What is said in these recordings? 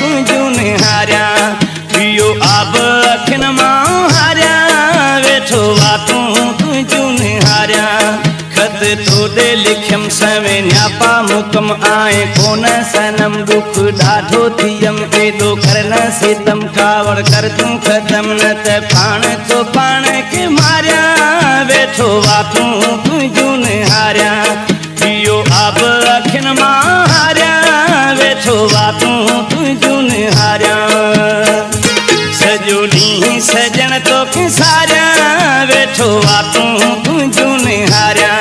तुझू निहारिया पियो आप अखिन मां हारिया वेठो वातूं तुझू निहारिया खत तोड़े लिखियम सवे न्यापा मुकम आए कोन सनम दुख ॾाढो थियम एॾो करन सितम कावड़ कर तूं खतम न त पाण तो पाण के मारिया वेठो वातूं तुझू निहारिया पियो आप अखिन मां हारिया वेठो वातूं तुझू निहारिया सॼो ॾींहुं सजण तोखे सारिया वेठो वातूं तुझू निहारिया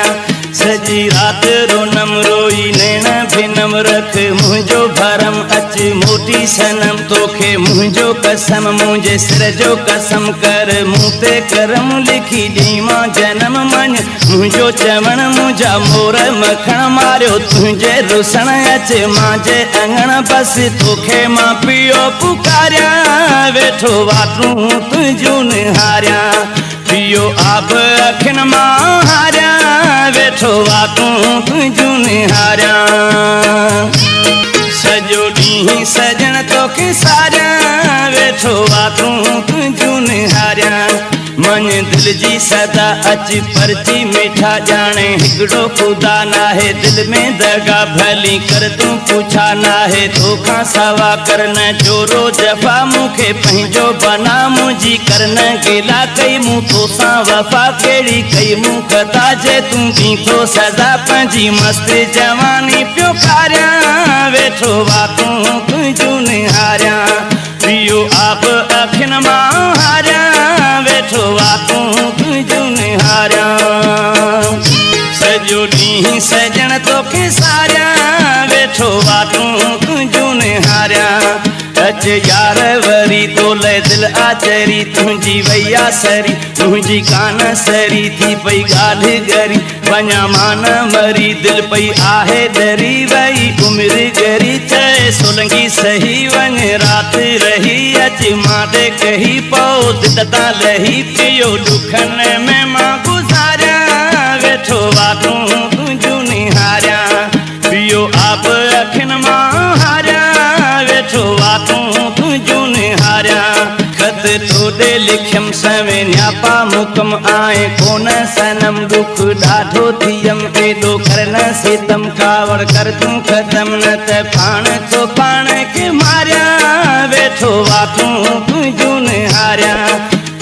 सजी रात रोनम रोई नैण भिनम रख मुंहिंजो भरम अच मोटी सनम तोखे मुंहिंजो कसम मुंहिंजे सिर जो कसम कर मूं ते करम लिखी ॾी मां जनम मन मुंहिंजो चवण मुंहिंजा मोर मखण मारियो तुंहिंजे रुसण अच मांजे अङण बस तोखे मां पियो पुकारिया वेठो वातूं तुझू निहारिया पियो आप अखिन मां हारिया वेठो वातूं तुझू निहारिया सॼो ॾींहुं सजण तोखे सारिया वेठो वातूं तुझू निहारिया मन दिल जी सदा अच परची मीठा जाने हिकिड़ो खुदा नाहे दिल में दगा भली कर तूं पुछा नाहे तोखां सवा करन जोरो जफ़ा मूंखे पंहिंजो बना मुंहिंजी करन गिला कई मूं तोसां वफ़ा कहिड़ी कई मूं कता जे तूं ॾींथो सदा पंहिंजी मस्त जवानी पियो खारिया वेठो वातूं तुझू निहारिया पियो आप अखिन मां हारिया वेठो वातूं तुझू निहारिया सॼो ॾींहुं सजण तोखे सारिया वेठो वातूं तुझू निहारिया अच यार वरी तोले दिल आचरी तुंहिंजी वैया सरी तुंहिंजी कान सरी थी पई ॻाल्हि गरी वञा मान मरी दिल पई आहे डरी वई उमिरि गरी चए सोलंगी सही वञ रात रही अच मां कही पओ दिल तां लही पियो ॾुखन में मां गुज़ारिया वेठो वातूं तुझू निहारिया पियो आप अखिन मां हारिया वेठो वातूं तुझू निहारिया खत तोड़े लिखियम सवे न्यापा मुकम आए कोन सनम दुख ॾाढो थियम एॾो करन सितम कावड़ कर तूं खतम न त पाण तो पाण के मारिया वेठो वातूं तुझू निहारिया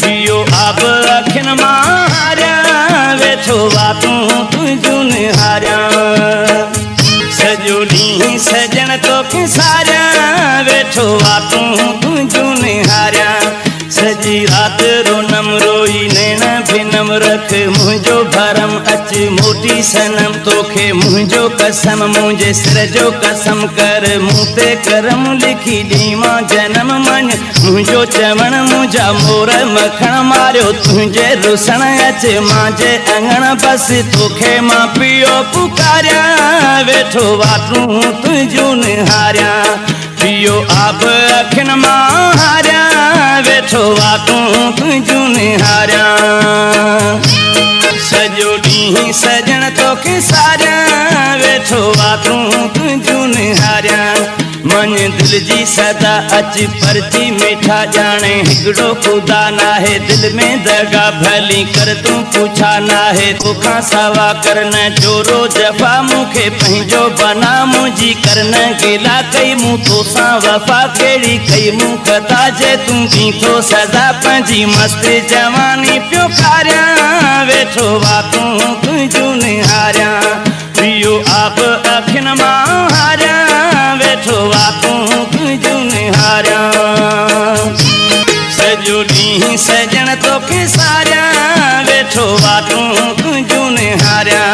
पियो आप अखिन मां हारिया वेठो वातूं तुझू निहारिया सॼो ॾींहुं सजण तोखे सारिया वेठो वातूं तुझू निहारिया सजी रात रोनम रोई नैण भिनम रख मुंहिंजो भरम अच मोटी सनम तोखे मुंहिंजो कसम मुंहिंजे सिर जो कसम कर मूं ते करम लिखी ॾी मां जनम मन मुंहिंजो चवण मुंहिंजा मोर मखण मारियो तुंहिंजे रुसण अच मांजे अङण बस तोखे मां पियो पुकारिया वेठो वातूं तुझू निहारिया पियो आप अखिन मां हारिया वेठो वातूं तुझू निहारिया सॼो ॾींहुं सजण तोखे सारिया वेठो वातूं तुझू निहारिया मन दिल जी सदा अच परची मीठा जाने हिकिड़ो खुदा नाहे दिल में दगा भली कर तूं पुछा नाहे तोखां सवा करन जोरो जफ़ा मूंखे पंहिंजो बना मुंहिंजी करन गिला कई मूं तोसां वफ़ा कहिड़ी कई मूं कता जे तूं ॾींथो सदा पंहिंजी मस्त जवानी पियो खारिया वेठो वातूं तुझू निहारिया पियो आप अखिन मां हारिया वेठो वातूं तुझू निहारिया सॼो ॾींहुं सजण तोखे सारिया वेठो वातूं तुझू निहारिया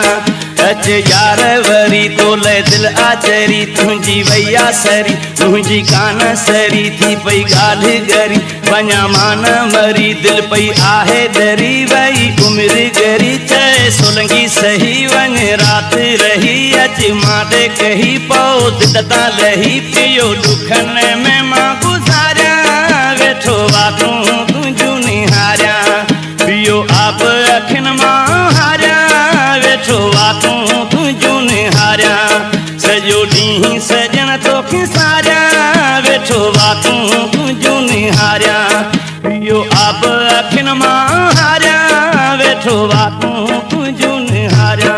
अच यार वरी तोले दिल आचरी तुंहिंजी वैया सरी तुंहिंजी कान सरी थी पई ॻाल्हि गरी वञा मान मरी दिल पई आहे डरी वई उमिरि गरी चए सोलंगी सही वञ रात रही अच मां कही पओ दिल तां लही पियो ॾुखन में मां गुज़ारिया वेठो वातूं तुझू निहारिया पियो आप अखिन मां हारिया वेठो वातूं तुझू निहारिया सॼो ॾींहुं सजण तोखे सारिया वेठो यो अब अखिन मां